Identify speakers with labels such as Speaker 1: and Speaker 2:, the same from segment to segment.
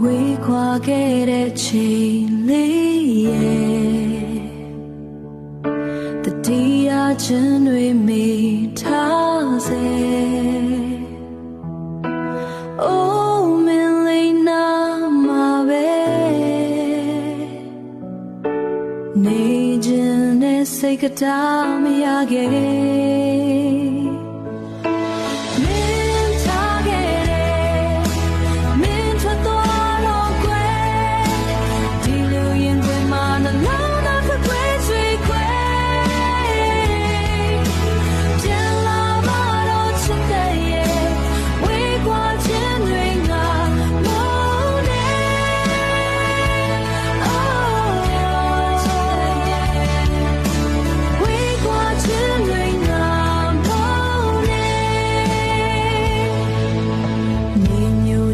Speaker 1: ဝေးခွာခဲ့တဲ့ချိန်လေးရဲ့တတိယချင်းတွေမိထားစေအိုးမင်းလေးနာမှာပဲနေခြင်းနဲ့စိတ်ကတားမရခဲ့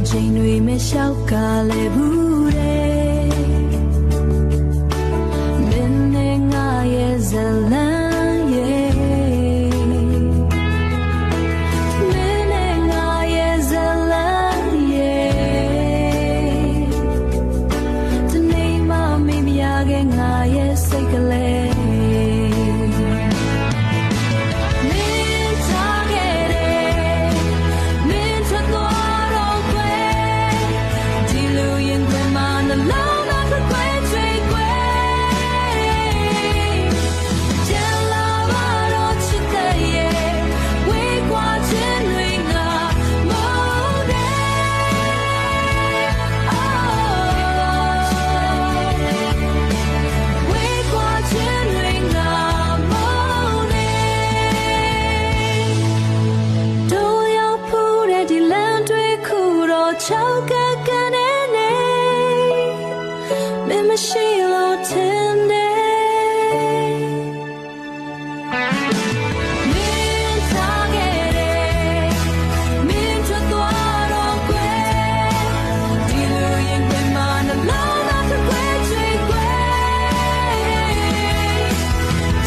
Speaker 1: ချိန်တွေမလျှောက်ကလည်းဘူးတဲ့မင်းနဲ့ငါရဲ့ဇလန်းရဲ့မင်းနဲ့ငါရဲ့ဇလန်းရဲ့ဒီနေ့မှမေ့မရခဲ့ငါရဲ့စိတ်ကလေးချောက်ကကနေနေမင်းမရှိလို့ထင်တယ်မင်းထားခဲ့တယ်မင်းထွက်သွားတော့ကွယ်ဒီလိုရင်ခွင်မှာနှလုံးသားတစ်ခွဲချွေခွဲ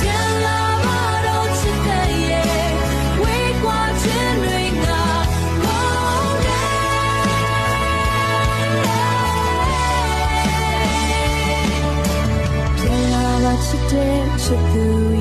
Speaker 1: ကျန်လာမှတော့ချစ်တဲ့ရဲ့ဝေးကွာခြင်းတွေငါချစ်တဲ့ချစ်သူ